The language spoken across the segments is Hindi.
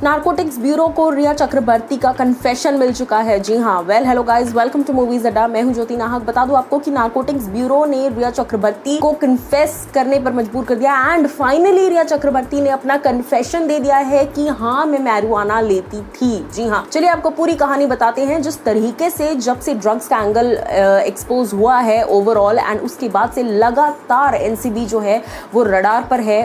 नारकोटिक्स ब्यूरो को रिया चक्रवर्ती का कन्फेशन मिल चुका है। जी हाँ, hello guys, welcome to movies Adda. मैं हूं ज्योति नाहक। बता दूं आपको कि नारकोटिक्स ब्यूरो ने रिया चक्रवर्ती को कन्फेस करने पर मजबूर कर दिया एंड फाइनली रिया चक्रवर्ती ने अपना कन्फेशन दे दिया है कि हाँ, मैं मैरिजुआना लेती थी। जी हाँ, चलिए आपको पूरी कहानी बताते हैं। जिस तरीके से जब से ड्रग्स का एंगल एक्सपोज हुआ है ओवरऑल एंड उसके बाद से लगातार एनसीबी जो है वो रडार पर है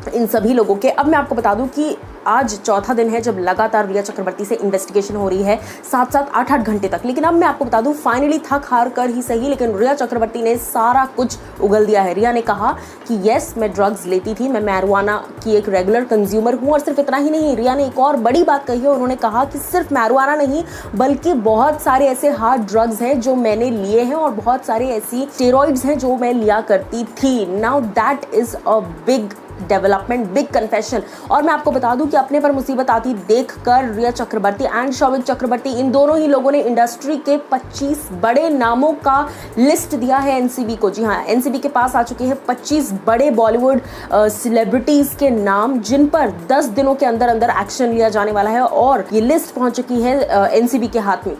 इन सभी लोगों के। अब मैं आपको बता दूं कि आज चौथा दिन है जब लगातार रिया चक्रवर्ती से इन्वेस्टिगेशन हो रही है 7-7, 8-8 घंटे तक। लेकिन अब मैं आपको बता दूं फाइनली थक हार कर ही सही, लेकिन रिया चक्रवर्ती ने सारा कुछ उगल दिया है। रिया ने कहा कि यस, मैं ड्रग्स लेती थी, मैं मैरिजुआना की एक रेगुलर कंज्यूमर हूं। और सिर्फ इतना ही नहीं, रिया ने एक और बड़ी बात कही है। उन्होंने कहा कि सिर्फ मैरिजुआना नहीं बल्कि बहुत सारे ऐसे हार्ड ड्रग्स हैं जो मैंने लिए हैं और बहुत सारे ऐसी स्टेरॉइड्स हैं जो मैं लिया करती थी। Now that is a big development, big confession. और मैं आपको बता दूं कि अपने पर मुसीबत आती देखकर रिया चक्रवर्ती एंड शौविक चक्रवर्ती, इन दोनों ही लोगों ने इंडस्ट्री के 25 बड़े नामों का लिस्ट दिया है एनसीबी को। जी हाँ, एनसीबी के पास आ चुके हैं 25 बड़े बॉलीवुड सेलिब्रिटीज के नाम जिन पर 10 दिनों के अंदर अंदर एक्शन लिया जाने वाला है और ये लिस्ट पहुंच चुकी है एनसीबी के हाथ में।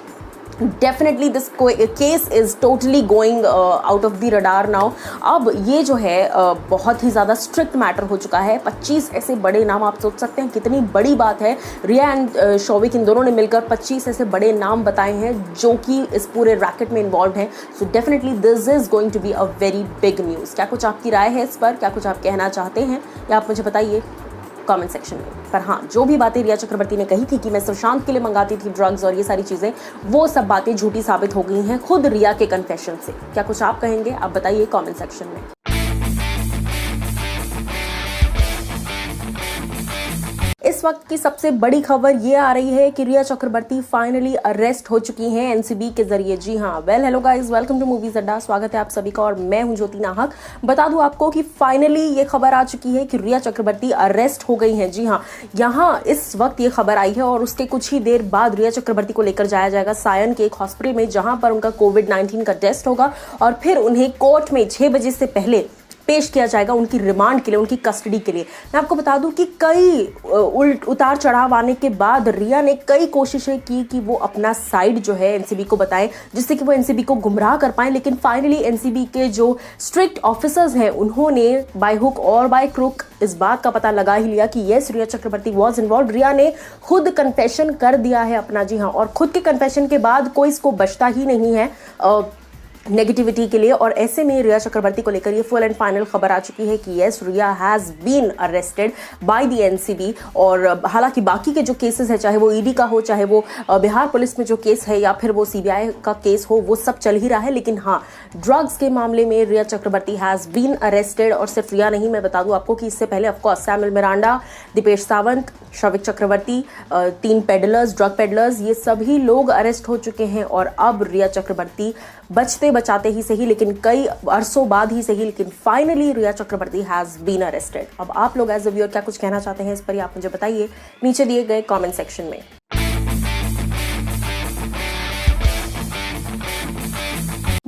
Definitely this case is totally going out of the radar now. अब ये जो है बहुत ही ज़्यादा स्ट्रिक्ट मैटर हो चुका है। 25 ऐसे बड़े नाम, आप सोच सकते हैं कितनी बड़ी बात है। रिया एंड शौविक इन दोनों ने मिलकर 25 ऐसे बड़े नाम बताए हैं जो कि इस पूरे रैकेट में इन्वॉल्व हैं। So definitely this is going to be a very big news. क्या कुछ आपकी राय है इस पर, क्या कुछ आप कहना चाहते हैं या आप मुझे बताइए कमेंट सेक्शन में। पर हाँ, जो भी बातें रिया चक्रवर्ती ने कही थी कि मैं सुशांत के लिए मंगाती थी ड्रग्स और ये सारी चीज़ें, वो सब बातें झूठी साबित हो गई हैं खुद रिया के कन्फेशन से। क्या कुछ आप कहेंगे, आप बताइए कमेंट सेक्शन में। इस वक्त की सबसे बड़ी खबर ये आ रही है कि रिया चक्रवर्ती फाइनली अरेस्ट हो चुकी हैं एनसीबी के जरिए। जी हाँ, hello guys, welcome to movies Adda. स्वागत है आप सभी का और मैं हूं ज्योति नाहक। बता दूं आपको कि फाइनली ये खबर आ चुकी है कि रिया चक्रवर्ती अरेस्ट हो गई हैं। जी हाँ, यहाँ इस वक्त ये खबर आई है और उसके कुछ ही देर बाद रिया चक्रवर्ती को लेकर जाया जाएगा सायन के एक हॉस्पिटल में, जहां पर उनका कोविड-19 का टेस्ट होगा और फिर उन्हें कोर्ट में 6 बजे से पहले पेश किया जाएगा उनकी रिमांड के लिए, उनकी कस्टडी के लिए। मैं आपको बता दूं कि कई उतार चढ़ाव आने के बाद रिया ने कई कोशिशें की कि वो अपना साइड जो है एनसीबी को बताए, जिससे कि वो एनसीबी को गुमराह कर पाए। लेकिन फाइनली एनसीबी के जो स्ट्रिक्ट ऑफिसर्स हैं उन्होंने बाय हुक और बाय क्रुक इस बात का पता लगा ही लिया कि yes, Rhea Chakraborty was involve. Rhea ने खुद कन्फेशन कर दिया है अपना। जी हाँ, और खुद के कन्फेशन के बाद कोई इसको बचता ही नहीं है नेगेटिविटी के लिए। और ऐसे में रिया चक्रवर्ती को लेकर ये फुल एंड फाइनल खबर आ चुकी है कि yes, Riya has been arrested by the NCB. और हालांकि बाकी के जो केसेस है, चाहे वो ईडी का हो, चाहे वो बिहार पुलिस में जो केस है या फिर वो सीबीआई का केस हो, वो सब चल ही रहा है। लेकिन हाँ, ड्रग्स के मामले में रिया चक्रवर्ती हैज बीन अरेस्टेड। और सिर्फ रिया नहीं, मैं बता दूं आपको कि इससे पहले of course Samuel Miranda, Dipesh Sawant, Showik Chakraborty, 3 peddlers, drug peddlers, ये सभी लोग अरेस्ट हो चुके हैं। और अब रिया चक्रवर्ती बचते बचाते ही सही, लेकिन कई अरसों बाद ही सही, लेकिन finally Riya Chakraborty has been arrested. अब आप लोग एज अ व्यूअर क्या कुछ कहना चाहते हैं इस पर, आप मुझे बताइए नीचे दिए गए कमेंट सेक्शन में।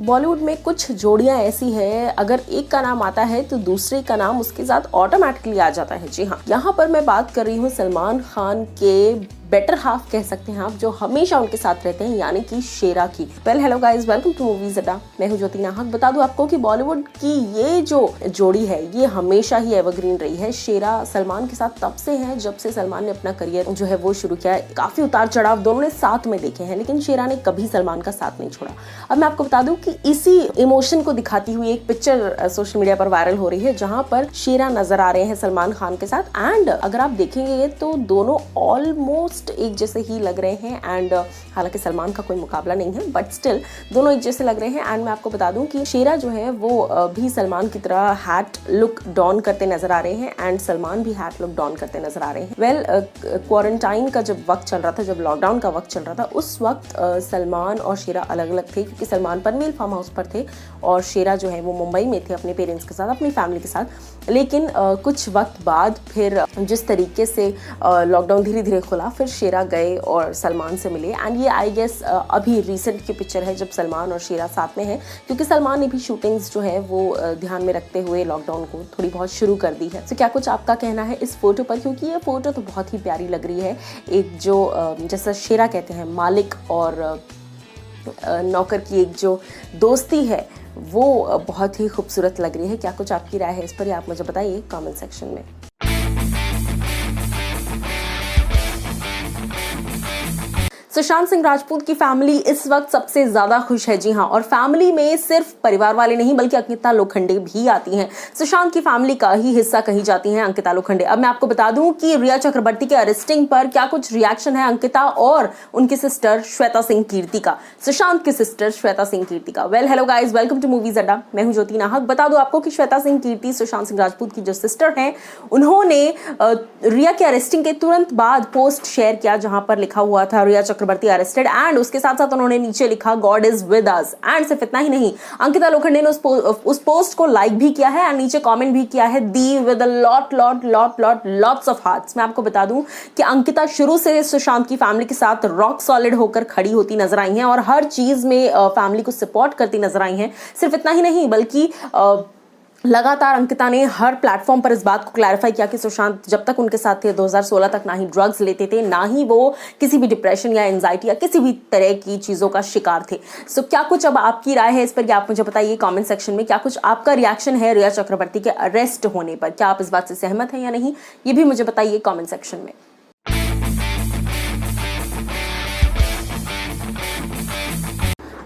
बॉलीवुड में कुछ जोड़ियां ऐसी है, अगर एक का नाम आता है तो दूसरे का नाम उसके साथ ऑटोमेटिकली आ जाता है। जी हाँ, यहाँ पर मैं बात कर रही हूँ सलमान खान के बेटर हाफ कह सकते हैं आप, जो हमेशा उनके साथ रहते हैं, यानी कि शेरा की। Hello guys, welcome to movies Adda. मैं हूं ज्योति नाहक। बता दूं आपको कि बॉलीवुड की ये जो जोड़ी है ये हमेशा ही एवरग्रीन रही है। शेरा सलमान के साथ तब से है जब से सलमान ने अपना करियर जो है वो शुरू किया है। काफी उतार चढ़ाव दोनों ने साथ में देखे हैं, लेकिन शेरा ने कभी सलमान का साथ नहीं छोड़ा। अब मैं आपको बता दूं कि इसी इमोशन को दिखाती हुई एक पिक्चर सोशल मीडिया पर वायरल हो रही है, जहां पर शेरा नजर आ रहे हैं सलमान खान के साथ। एंड अगर आप देखेंगे तो दोनों ऑलमोस्ट एक जैसे ही लग रहे हैं। एंड हालांकि सलमान का कोई मुकाबला नहीं है, बट स्टिल दोनों एक जैसे लग रहे हैं। एंड मैं आपको बता दूं कि शेरा जो है वो भी सलमान की तरह हैट लुक डॉन करते नजर आ रहे हैं एंड सलमान भी हैट लुक डॉन करते नजर आ रहे हैं। क्वारंटाइन का जब वक्त चल रहा था, जब लॉकडाउन का वक्त चल रहा था, उस वक्त सलमान और शेरा अलग अलग थे, क्योंकि सलमान पनवेल फार्म हाउस पर थे और शेरा जो है वो मुंबई में थे अपने पेरेंट्स के साथ, अपनी फैमिली के साथ। लेकिन कुछ वक्त बाद फिर जिस तरीके से लॉकडाउन धीरे धीरे खुला, फिर शेरा गए और सलमान से मिले। एंड ये आई गेस अभी रिसेंट की पिक्चर है जब सलमान और शेरा साथ में हैं, क्योंकि सलमान ने भी शूटिंग्स जो है वो ध्यान में रखते हुए लॉकडाउन को थोड़ी बहुत शुरू कर दी है। तो क्या कुछ आपका कहना है इस फोटो पर, क्योंकि ये फोटो तो बहुत ही प्यारी लग रही है। एक जो जैसा शेरा कहते हैं मालिक और नौकर की एक जो दोस्ती है वो बहुत ही खूबसूरत लग रही है। क्या कुछ आपकी राय है इस पर, आप मुझे बताइए कमेंट सेक्शन में। सुशांत सिंह राजपूत की फैमिली इस वक्त सबसे ज्यादा खुश है। जी हाँ, और फैमिली में सिर्फ परिवार वाले नहीं बल्कि अंकिता लोखंडे भी आती हैं। सुशांत की फैमिली का ही हिस्सा कही जाती हैं अंकिता लोखंडे। अब मैं आपको बता दूं कि रिया चक्रवर्ती के अरेस्टिंग पर क्या कुछ रिएक्शन है अंकिता और उनकी सिस्टर श्वेता सिंह कीर्ति का, सुशांत की सिस्टर श्वेता सिंह कीर्ति का। Well hello guys, welcome to movies Adda. मैं हूं ज्योति नाहक। बता दूं आपको कि श्वेता सिंह कीर्ति सुशांत सिंह राजपूत की जो सिस्टर हैं, उन्होंने रिया के अरेस्टिंग के तुरंत बाद पोस्ट शेयर किया जहां पर लिखा हुआ था रिया चक्रवर्ती अरेस्टेड, एंड उसके साथ साथ उन्होंने नीचे लिखा God is with us. And सिर्फ इतना ही नहीं, अंकिता लोखंडे ने उस पोस्ट को लाइक भी किया है एंड नीचे कमेंट भी किया है the with a lots of hearts. मैं आपको बता दूं कि अंकिता शुरू से सुशांत की फैमिली के साथ रॉक सॉलिड होकर खड़ी होती नजर आई हैं और हर चीज में फैमिली को सपोर्ट करती नजर आई हैं। सिर्फ इतना ही नहीं बल्कि लगातार अंकिता ने हर प्लेटफॉर्म पर इस बात को क्लैरिफाई किया कि सुशांत जब तक उनके साथ थे 2016 तक ना ही ड्रग्स लेते थे, ना ही वो किसी भी डिप्रेशन या एंजाइटी या किसी भी तरह की चीज़ों का शिकार थे। सो क्या कुछ अब आपकी राय है इस पर, आप मुझे बताइए कमेंट सेक्शन में। क्या कुछ आपका रिएक्शन है रिया चक्रवर्ती के अरेस्ट होने पर, क्या आप इस बात से सहमत हैं या नहीं, ये भी मुझे बताइए कमेंट सेक्शन में।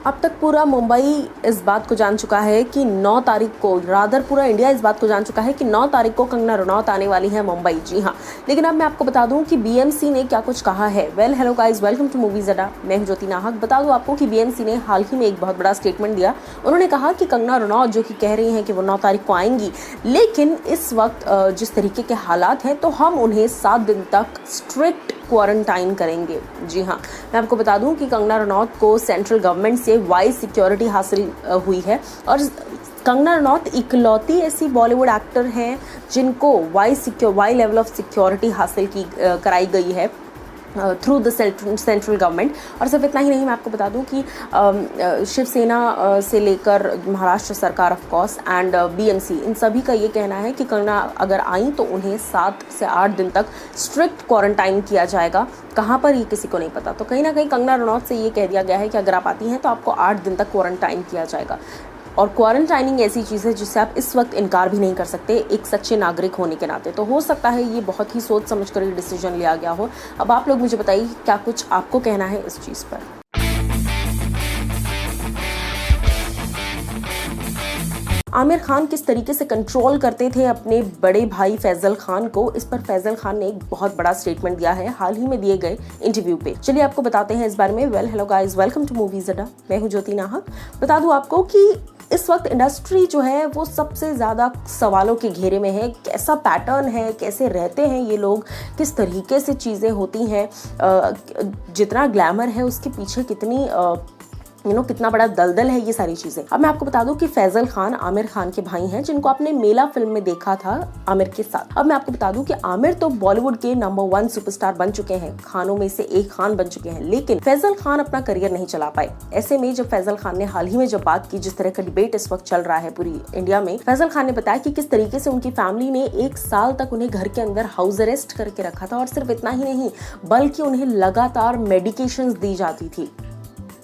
अब तक पूरा मुंबई इस बात को जान चुका है कि 9 तारीख को, रादर पूरा इंडिया इस बात को जान चुका है कि 9 तारीख को कंगना रनौत आने वाली है मुंबई। जी हाँ, लेकिन अब मैं आपको बता दूं कि बीएमसी ने क्या कुछ कहा है। Well hello guys, welcome to movies Adda. मैं हूं ज्योति नाहक। बता दूं आपको कि बीएमसी ने हाल ही में एक बहुत बड़ा स्टेटमेंट दिया। उन्होंने कहा कि कंगना रनौत जो कि कह रही हैं कि वो 9 तारीख को आएंगी, लेकिन इस वक्त जिस तरीके के हालात हैं तो हम उन्हें 7 दिन तक स्ट्रिक्ट क्वारंटाइन करेंगे। जी हाँ, मैं आपको बता दूं कि कंगना रनौत को सेंट्रल गवर्नमेंट से वाई सिक्योरिटी हासिल हुई है और कंगना रनौत इकलौती ऐसी बॉलीवुड एक्टर हैं जिनको वाई लेवल ऑफ सिक्योरिटी हासिल कराई गई है थ्रू द सेंट्रल गवर्नमेंट। और सिर्फ इतना ही नहीं, मैं आपको बता दूं कि शिवसेना से लेकर महाराष्ट्र सरकार ऑफ कोर्स एंड बीएमसी, इन सभी का ये कहना है कि कंगना अगर आई तो उन्हें 7 से 8 दिन तक स्ट्रिक्ट क्वारंटाइन किया जाएगा। कहाँ पर ये किसी को नहीं पता। तो कहीं ना कहीं कंगना रनौत से ये कह दिया गया है कि अगर आप आती हैं तो आपको 8 दिन तक क्वारंटाइन किया जाएगा। और क्वारंटाइनिंग ऐसी चीज़ है जिससे आप इस वक्त इनकार भी नहीं कर सकते एक सच्चे नागरिक होने के नाते। तो हो सकता है ये बहुत ही सोच समझ कर ये डिसीजन लिया गया हो। अब आप लोग मुझे बताइए क्या कुछ आपको कहना है इस चीज़ पर। आमिर खान किस तरीके से कंट्रोल करते थे अपने बड़े भाई फैजल खान को, इस पर फैजल खान ने एक बहुत बड़ा स्टेटमेंट दिया है हाल ही में दिए गए इंटरव्यू पे। चलिए आपको बताते हैं इस बारे में। Well hello guys, welcome to movies Adda. मैं हूं ज्योति नाहक। बता दूं आपको कि इस वक्त इंडस्ट्री जो है वो सबसे ज़्यादा सवालों के घेरे में है। कैसा पैटर्न है, कैसे रहते हैं ये लोग, किस तरीके से चीज़ें होती हैं, जितना ग्लैमर है उसके पीछे कितनी कितना बड़ा दलदल है, ये सारी चीजें। अब मैं आपको बता दूं कि फैजल खान आमिर खान के भाई हैं जिनको आपने मेला फिल्म में देखा था आमिर के साथ। अब मैं आपको बता दूं कि आमिर तो बॉलीवुड के नंबर 1 सुपरस्टार बन चुके हैं, खानों में से एक खान बन चुके हैं, लेकिन फैजल खान अपना करियर नहीं चला पाए। ऐसे में जब फैजल खान ने हाल ही में जब बात की, जिस तरह का डिबेट इस वक्त चल रहा है पूरी इंडिया में, फैजल खान ने बताया कि किस तरीके से उनकी फैमिली ने 1 साल तक उन्हें घर के अंदर हाउस अरेस्ट करके रखा था। और सिर्फ इतना ही नहीं बल्कि उन्हें लगातार मेडिकेशंस दी जाती थी।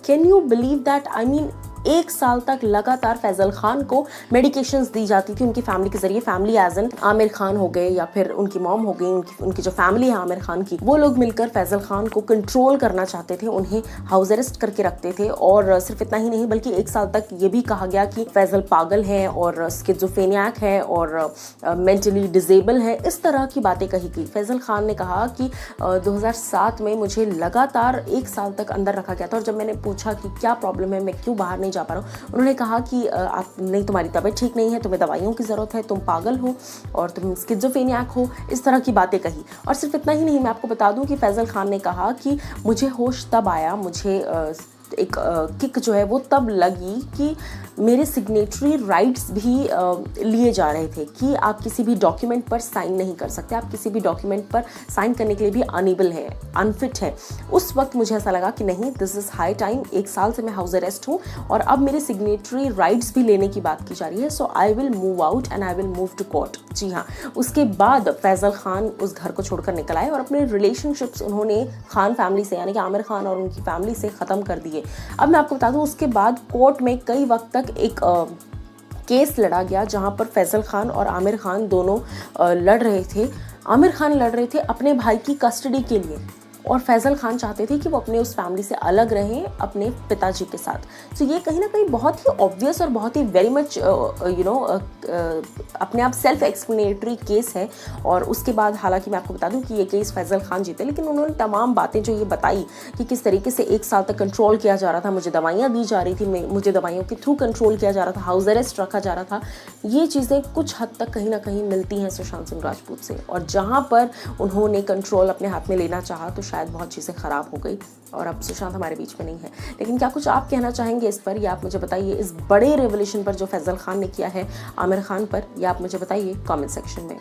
Can you believe that? I mean 1 साल तक लगातार फैजल खान को मेडिकेशंस दी जाती थी उनकी फैमिली के जरिए। Family as an Aamir Khan हो गए या फिर उनकी मॉम हो गई, उनकी जो फैमिली है आमिर खान की, वो लोग मिलकर फैजल खान को कंट्रोल करना चाहते थे, उन्हें हाउस अरेस्ट करके रखते थे। और सिर्फ इतना ही नहीं बल्कि 1 साल तक ये भी कहा गया कि फैजल पागल है और स्किज़ोफ्रेनिक है और मेंटली डिसेबल है, इस तरह की बातें कही गई। फैजल खान ने कहा कि 2007 में मुझे लगातार 1 साल तक अंदर रखा गया था और जब मैंने पूछा कि क्या प्रॉब्लम है, मैं क्यों बाहर नहीं जा पा रहा हूँ, उन्होंने कहा कि आप नहीं, तुम्हारी तबीयत ठीक नहीं है, तुम्हें दवाइयों की ज़रूरत है, तुम पागल हो और तुम स्किज़ोफ्रेनिक हो, इस तरह की बातें कही। और सिर्फ इतना ही नहीं, मैं आपको बता दूं कि फैजल खान ने कहा कि मुझे होश तब आया, मुझे एक किक जो है वो तब लगी कि मेरे सिग्नेटरी राइट्स भी लिए जा रहे थे कि आप किसी भी डॉक्यूमेंट पर साइन नहीं कर सकते, आप किसी भी डॉक्यूमेंट पर साइन करने के लिए भी अनेबल है, अनफिट है। उस वक्त मुझे ऐसा लगा कि नहीं, दिस इज़ हाई टाइम, 1 साल से मैं हाउस अरेस्ट हूँ और अब मेरे सिग्नेटरी राइट्स भी लेने की बात की जा रही है, so I will move out and I will move to court. जी हाँ, उसके बाद फैज़ल खान उस घर को छोड़कर निकल आए और अपने रिलेशनशिप्स उन्होंने खान फैमिली से, यानी कि आमिर खान और उनकी फैमिली से ख़त्म कर दिए। अब मैं आपको बता दूँ, उसके बाद कोर्ट में कई वक्त तक एक केस लड़ा गया जहां पर फैज़ल खान और आमिर खान दोनों लड़ रहे थे। आमिर खान लड़ रहे थे अपने भाई की कस्टडी के लिए और फैज़ल खान चाहते थे कि वो अपने उस फैमिली से अलग रहें अपने पिताजी के साथ। तो ये कहीं ना कहीं बहुत ही ऑब्वियस और बहुत ही वेरी मच अपने आप सेल्फ एक्सप्लेनेटरी केस है। और उसके बाद हालांकि मैं आपको बता दूं कि ये केस फैज़ल खान जीते, लेकिन उन्होंने तमाम बातें जो ये बताई कि किस तरीके से 1 साल तक कंट्रोल किया जा रहा था, मुझे दवाइयाँ दी जा रही थी, मुझे दवाइयों के थ्रू कंट्रोल किया जा रहा था, हाउस अरेस्ट रखा जा रहा था, ये चीज़ें कुछ हद तक कहीं ना कहीं मिलती हैं सुशांत सिंह राजपूत से। और जहाँ पर उन्होंने कंट्रोल अपने हाथ में लेना चाहा तो शायद बहुत चीज़ें ख़राब हो गई और अब सुशांत हमारे बीच में नहीं है। लेकिन क्या कुछ आप कहना चाहेंगे इस पर, या आप मुझे बताइए इस बड़े रेवोल्यूशन पर जो फैज़ल खान ने किया है आमिर खान पर, या आप मुझे बताइए कमेंट सेक्शन में।